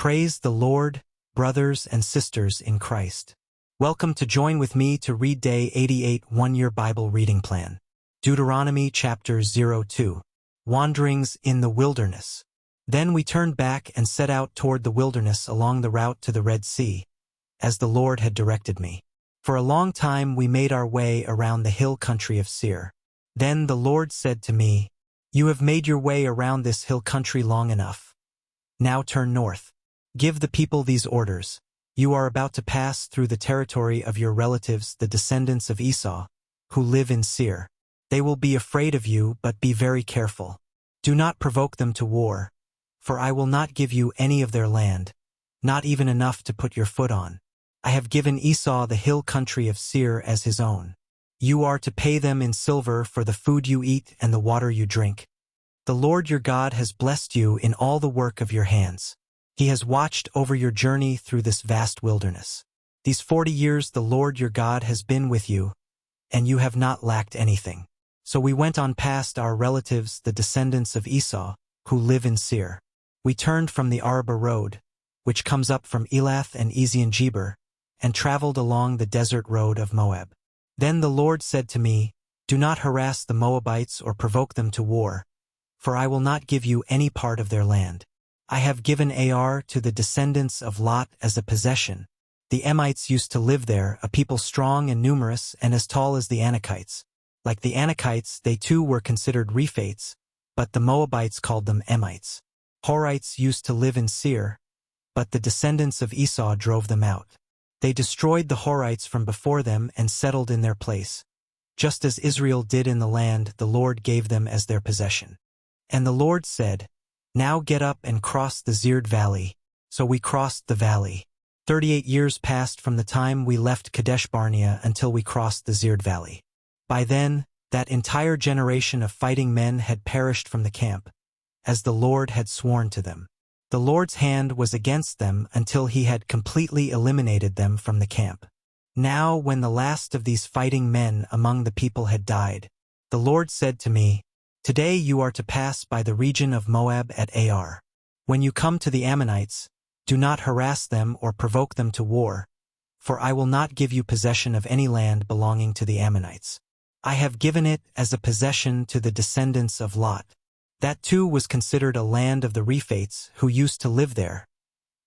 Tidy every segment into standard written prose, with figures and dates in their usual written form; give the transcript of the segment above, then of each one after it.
Praise the Lord, brothers and sisters in Christ. Welcome to join with me to read Day 88 One-Year Bible Reading Plan. Deuteronomy chapter 02. Wanderings in the Wilderness. Then we turned back and set out toward the wilderness along the route to the Red Sea, as the Lord had directed me. For a long time we made our way around the hill country of Seir. Then the Lord said to me, "You have made your way around this hill country long enough. Now turn north. Give the people these orders. You are about to pass through the territory of your relatives, the descendants of Esau, who live in Seir. They will be afraid of you, but be very careful. Do not provoke them to war, for I will not give you any of their land, not even enough to put your foot on. I have given Esau the hill country of Seir as his own. You are to pay them in silver for the food you eat and the water you drink. The Lord your God has blessed you in all the work of your hands. He has watched over your journey through this vast wilderness. These 40 years the Lord your God has been with you, and you have not lacked anything." So we went on past our relatives, the descendants of Esau, who live in Seir. We turned from the Arabah road, which comes up from Elath and Ezion-Geber, and traveled along the desert road of Moab. Then the Lord said to me, "Do not harass the Moabites or provoke them to war, for I will not give you any part of their land. I have given Ar to the descendants of Lot as a possession. The Emites used to live there, a people strong and numerous and as tall as the Anakites. Like the Anakites, they too were considered Rephates, but the Moabites called them Emites. Horites used to live in Seir, but the descendants of Esau drove them out. They destroyed the Horites from before them and settled in their place. Just as Israel did in the land the Lord gave them as their possession." And the Lord said, "Now get up and cross the Zered Valley." So we crossed the valley. 38 years passed from the time we left Kadesh Barnea until we crossed the Zered Valley. By then, that entire generation of fighting men had perished from the camp, as the Lord had sworn to them. The Lord's hand was against them until he had completely eliminated them from the camp. Now, when the last of these fighting men among the people had died, the Lord said to me, "Today you are to pass by the region of Moab at Ar. When you come to the Ammonites, do not harass them or provoke them to war, for I will not give you possession of any land belonging to the Ammonites. I have given it as a possession to the descendants of Lot. That too was considered a land of the Rephates who used to live there,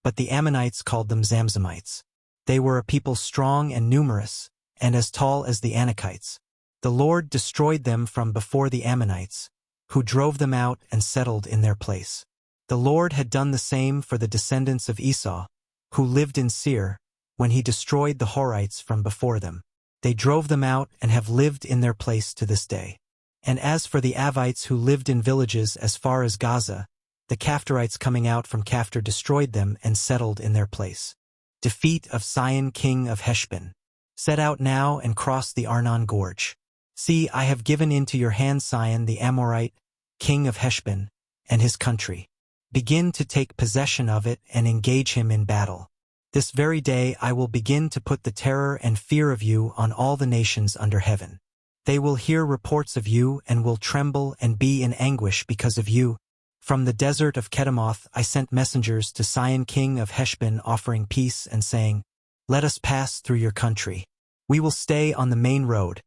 but the Ammonites called them Zamzamites. They were a people strong and numerous, and as tall as the Anakites. The Lord destroyed them from before the Ammonites, who drove them out and settled in their place. The Lord had done the same for the descendants of Esau, who lived in Seir, when he destroyed the Horites from before them. They drove them out and have lived in their place to this day. And as for the Avites who lived in villages as far as Gaza, the Caphtorites coming out from Caphtor destroyed them and settled in their place. Defeat of Sihon king of Heshbon. Set out now and cross the Arnon Gorge. See, I have given into your hand Sihon the Amorite, king of Heshbon, and his country. Begin to take possession of it and engage him in battle. This very day I will begin to put the terror and fear of you on all the nations under heaven. They will hear reports of you and will tremble and be in anguish because of you. From the desert of Kedemoth I sent messengers to Sihon king of Heshbon offering peace and saying, "Let us pass through your country. We will stay on the main road.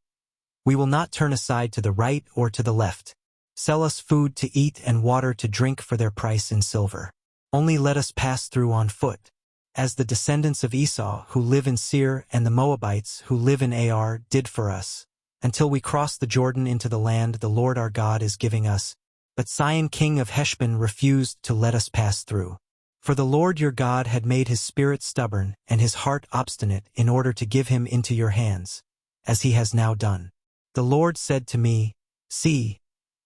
We will not turn aside to the right or to the left. Sell us food to eat and water to drink for their price in silver. Only let us pass through on foot, as the descendants of Esau who live in Seir and the Moabites who live in Ar did for us, until we cross the Jordan into the land the Lord our God is giving us." But Sihon king of Heshbon refused to let us pass through. For the Lord your God had made his spirit stubborn and his heart obstinate in order to give him into your hands, as he has now done. The Lord said to me, "See,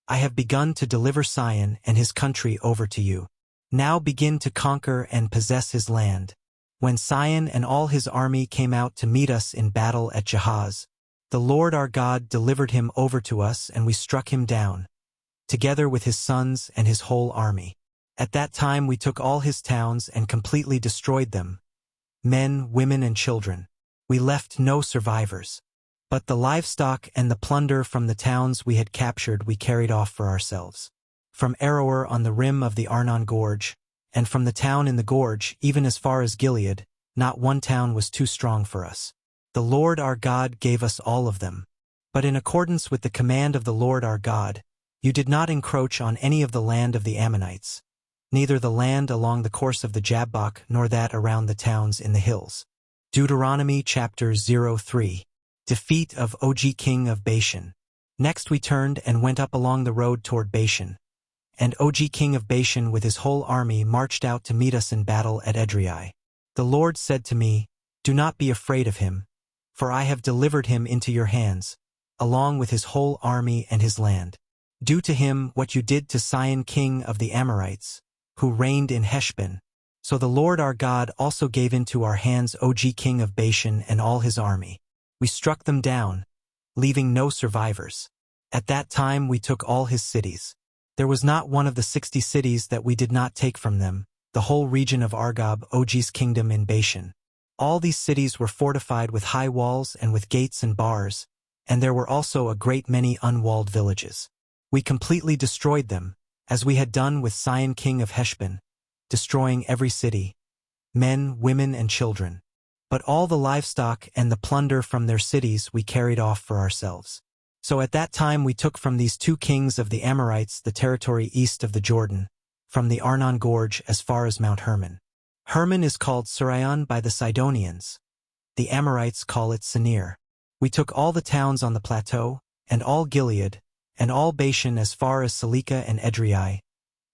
I have begun to deliver Sihon and his country over to you. Now begin to conquer and possess his land." When Sihon and all his army came out to meet us in battle at Jahaz, the Lord our God delivered him over to us and we struck him down, together with his sons and his whole army. At that time we took all his towns and completely destroyed them, men, women, and children. We left no survivors. But the livestock and the plunder from the towns we had captured we carried off for ourselves. From Aroer on the rim of the Arnon Gorge, and from the town in the gorge, even as far as Gilead, not one town was too strong for us. The Lord our God gave us all of them. But in accordance with the command of the Lord our God, you did not encroach on any of the land of the Ammonites, neither the land along the course of the Jabbok nor that around the towns in the hills. Deuteronomy chapter 03. Defeat of Og king of Bashan. Next we turned and went up along the road toward Bashan. And Og king of Bashan with his whole army marched out to meet us in battle at Edrei. The Lord said to me, "Do not be afraid of him, for I have delivered him into your hands, along with his whole army and his land. Do to him what you did to Sihon king of the Amorites, who reigned in Heshbon." So the Lord our God also gave into our hands Og king of Bashan and all his army. We struck them down, leaving no survivors. At that time we took all his cities. There was not one of the 60 cities that we did not take from them, the whole region of Argob, Og's kingdom in Bashan. All these cities were fortified with high walls and with gates and bars, and there were also a great many unwalled villages. We completely destroyed them, as we had done with Sihon king of Heshbon, destroying every city, men, women, and children. But all the livestock and the plunder from their cities we carried off for ourselves. So at that time we took from these 2 kings of the Amorites the territory east of the Jordan, from the Arnon Gorge as far as Mount Hermon. Hermon is called Sirion by the Sidonians. The Amorites call it Senir. We took all the towns on the plateau, and all Gilead, and all Bashan as far as Salika and Edrei,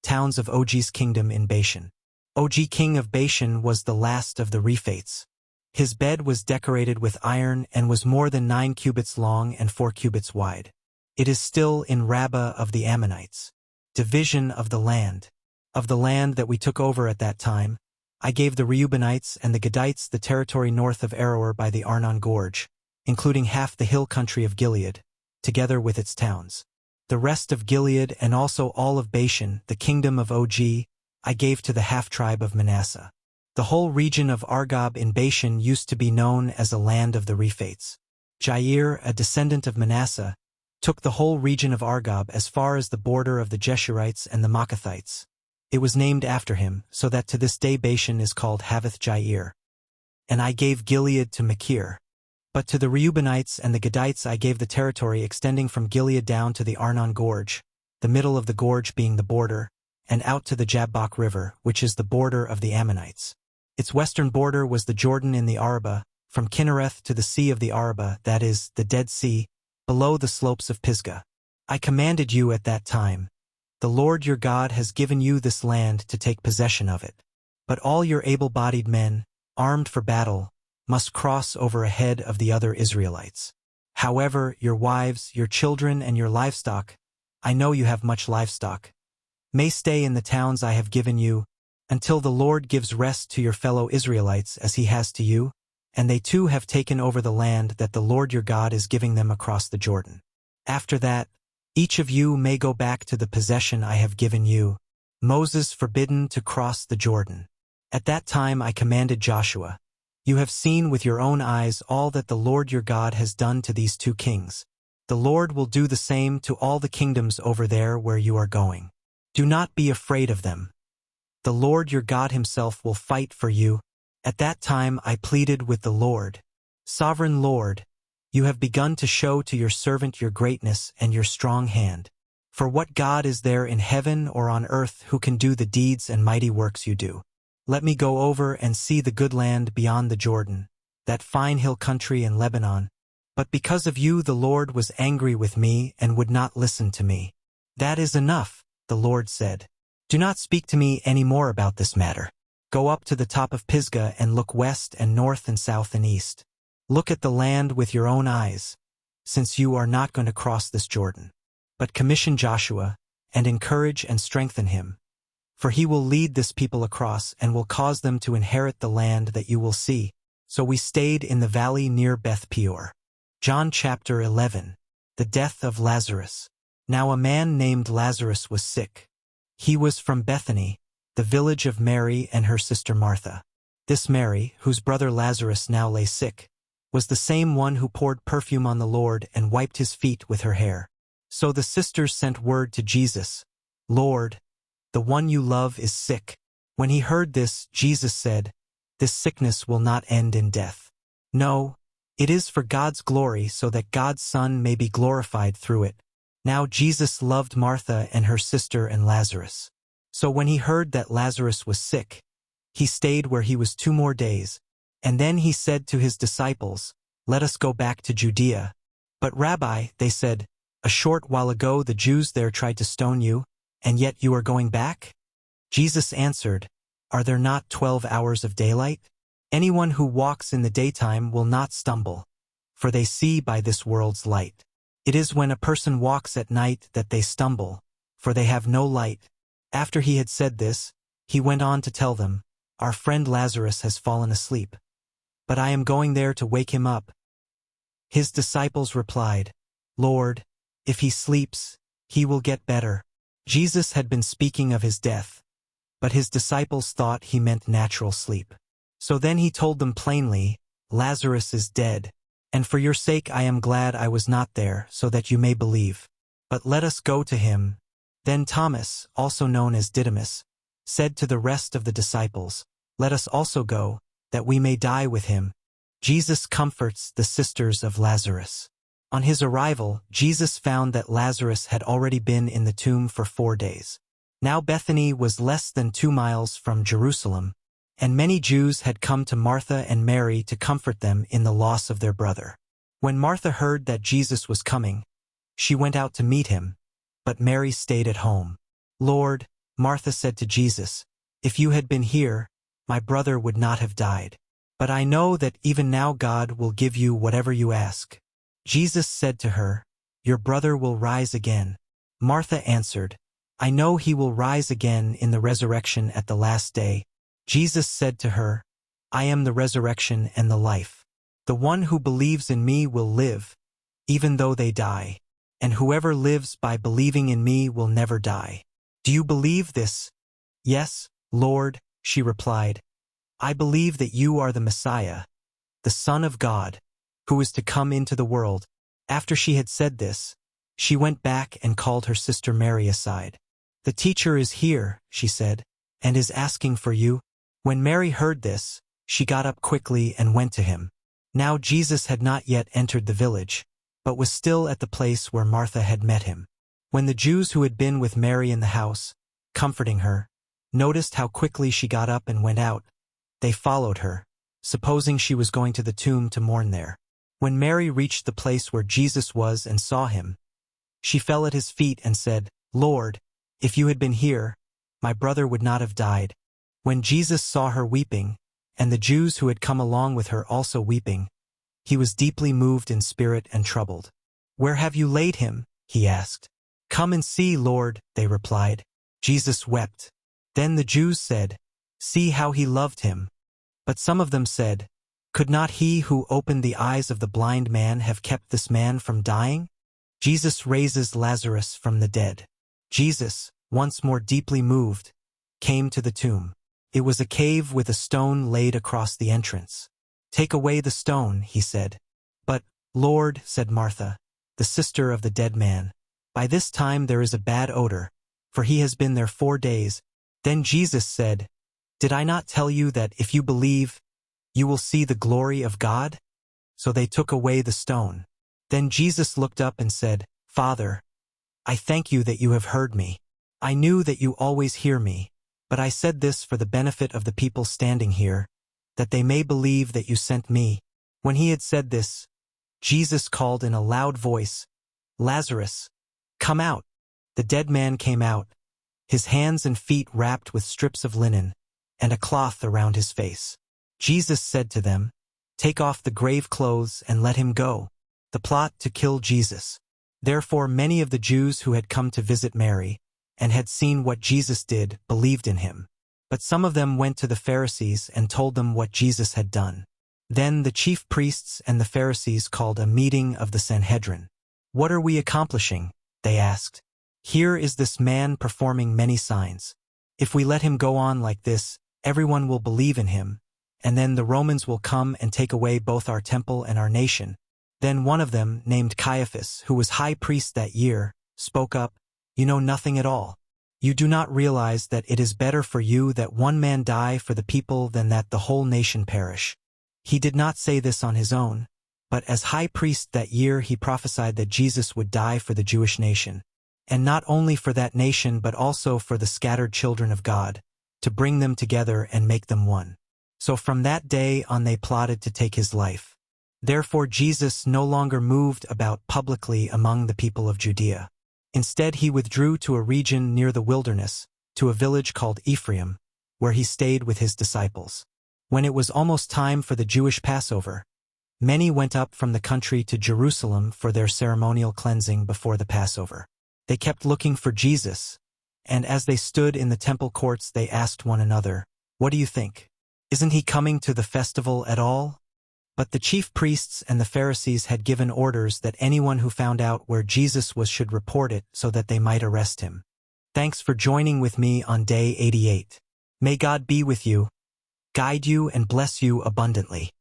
towns of Og's kingdom in Bashan. Og king of Bashan was the last of the Rephates. His bed was decorated with iron and was more than 9 cubits long and 4 cubits wide. It is still in Rabbah of the Ammonites. Division of the land. Of the land that we took over at that time, I gave the Reubenites and the Gadites the territory north of Aroer by the Arnon Gorge, including half the hill country of Gilead, together with its towns. The rest of Gilead and also all of Bashan, the kingdom of Og, I gave to the half-tribe of Manasseh. The whole region of Argob in Bashan used to be known as a land of the Rephates. Jair, a descendant of Manasseh, took the whole region of Argob as far as the border of the Jeshurites and the Maacathites. It was named after him, so that to this day Bashan is called Havoth Jair. And I gave Gilead to Machir. But to the Reubenites and the Gadites I gave the territory extending from Gilead down to the Arnon Gorge, the middle of the gorge being the border, and out to the Jabbok River, which is the border of the Ammonites. Its western border was the Jordan in the Arabah, from Kinnereth to the Sea of the Arabah, that is, the Dead Sea, below the slopes of Pisgah. I commanded you at that time, "The Lord your God has given you this land to take possession of it. But all your able-bodied men, armed for battle, must cross over ahead of the other Israelites. However, your wives, your children, and your livestock, I know you have much livestock, may stay in the towns I have given you, until the Lord gives rest to your fellow Israelites as he has to you, and they too have taken over the land that the Lord your God is giving them across the Jordan. After that, each of you may go back to the possession I have given you." Moses forbidden to cross the Jordan. At that time I commanded Joshua, "You have seen with your own eyes all that the Lord your God has done to these 2 kings. The Lord will do the same to all the kingdoms over there where you are going. Do not be afraid of them. The Lord your God himself will fight for you." At that time I pleaded with the Lord, "Sovereign Lord, you have begun to show to your servant your greatness and your strong hand. For what God is there in heaven or on earth who can do the deeds and mighty works you do? Let me go over and see the good land beyond the Jordan, that fine hill country in Lebanon. But because of you the Lord was angry with me and would not listen to me." "That is enough," the Lord said. "Do not speak to me any more about this matter. Go up to the top of Pisgah and look west and north and south and east. Look at the land with your own eyes, since you are not going to cross this Jordan. But commission Joshua, and encourage and strengthen him, for he will lead this people across and will cause them to inherit the land that you will see." So we stayed in the valley near Beth Peor. John chapter 11. The death of Lazarus. Now a man named Lazarus was sick. He was from Bethany, the village of Mary and her sister Martha. This Mary, whose brother Lazarus now lay sick, was the same one who poured perfume on the Lord and wiped his feet with her hair. So the sisters sent word to Jesus, "Lord, the one you love is sick." When he heard this, Jesus said, "This sickness will not end in death. No, it is for God's glory, so that God's Son may be glorified through it." Now Jesus loved Martha and her sister and Lazarus. So when he heard that Lazarus was sick, he stayed where he was 2 more days. And then he said to his disciples, "Let us go back to Judea." "But Rabbi," they said, "a short while ago the Jews there tried to stone you, and yet you are going back?" Jesus answered, "Are there not 12 hours of daylight? Anyone who walks in the daytime will not stumble, for they see by this world's light. It is when a person walks at night that they stumble, for they have no light." After he had said this, he went on to tell them, "Our friend Lazarus has fallen asleep, but I am going there to wake him up." His disciples replied, "Lord, if he sleeps, he will get better." Jesus had been speaking of his death, but his disciples thought he meant natural sleep. So then he told them plainly, "Lazarus is dead, and for your sake I am glad I was not there, so that you may believe. But let us go to him." Then Thomas, also known as Didymus, said to the rest of the disciples, "Let us also go, that we may die with him." Jesus comforts the sisters of Lazarus. On his arrival, Jesus found that Lazarus had already been in the tomb for 4 days. Now Bethany was less than 2 miles from Jerusalem, and many Jews had come to Martha and Mary to comfort them in the loss of their brother. When Martha heard that Jesus was coming, she went out to meet him, but Mary stayed at home. "Lord," Martha said to Jesus, "if you had been here, my brother would not have died. But I know that even now God will give you whatever you ask." Jesus said to her, "Your brother will rise again." Martha answered, "I know he will rise again in the resurrection at the last day." Jesus said to her, "I am the resurrection and the life. The one who believes in me will live, even though they die, and whoever lives by believing in me will never die. Do you believe this?" "Yes, Lord," she replied. "I believe that you are the Messiah, the Son of God, who is to come into the world." After she had said this, she went back and called her sister Mary aside. "The teacher is here," she said, "and is asking for you." When Mary heard this, she got up quickly and went to him. Now Jesus had not yet entered the village, but was still at the place where Martha had met him. When the Jews who had been with Mary in the house, comforting her, noticed how quickly she got up and went out, they followed her, supposing she was going to the tomb to mourn there. When Mary reached the place where Jesus was and saw him, she fell at his feet and said, "Lord, if you had been here, my brother would not have died." When Jesus saw her weeping, and the Jews who had come along with her also weeping, he was deeply moved in spirit and troubled. "Where have you laid him?" he asked. "Come and see, Lord," they replied. Jesus wept. Then the Jews said, "See how he loved him." But some of them said, "Could not he who opened the eyes of the blind man have kept this man from dying?" Jesus raises Lazarus from the dead. Jesus, once more deeply moved, came to the tomb. It was a cave with a stone laid across the entrance. "Take away the stone," he said. "But, Lord," said Martha, the sister of the dead man, "by this time there is a bad odor, for he has been there 4 days." Then Jesus said, "Did I not tell you that if you believe, you will see the glory of God?" So they took away the stone. Then Jesus looked up and said, "Father, I thank you that you have heard me. I knew that you always hear me, but I said this for the benefit of the people standing here, that they may believe that you sent me." When he had said this, Jesus called in a loud voice, "Lazarus, come out." The dead man came out, his hands and feet wrapped with strips of linen, and a cloth around his face. Jesus said to them, "Take off the grave clothes and let him go." The plot to kill Jesus. Therefore many of the Jews who had come to visit Mary, and had seen what Jesus did, believed in him. But some of them went to the Pharisees and told them what Jesus had done. Then the chief priests and the Pharisees called a meeting of the Sanhedrin. "What are we accomplishing?" they asked. "Here is this man performing many signs. If we let him go on like this, everyone will believe in him, and then the Romans will come and take away both our temple and our nation." Then one of them, named Caiaphas, who was high priest that year, spoke up, "You know nothing at all. You do not realize that it is better for you that one man die for the people than that the whole nation perish. He did not say this on his own, but as high priest that year he prophesied that Jesus would die for the Jewish nation, and not only for that nation but also for the scattered children of God, to bring them together and make them one. So from that day on they plotted to take his life. Therefore Jesus no longer moved about publicly among the people of Judea. Instead he withdrew to a region near the wilderness, to a village called Ephraim, where he stayed with his disciples. When it was almost time for the Jewish Passover, many went up from the country to Jerusalem for their ceremonial cleansing before the Passover. They kept looking for Jesus, and as they stood in the temple courts they asked one another, "What do you think? Isn't he coming to the festival at all?" But the chief priests and the Pharisees had given orders that anyone who found out where Jesus was should report it so that they might arrest him. Thanks for joining with me on day 88. May God be with you, guide you and bless you abundantly.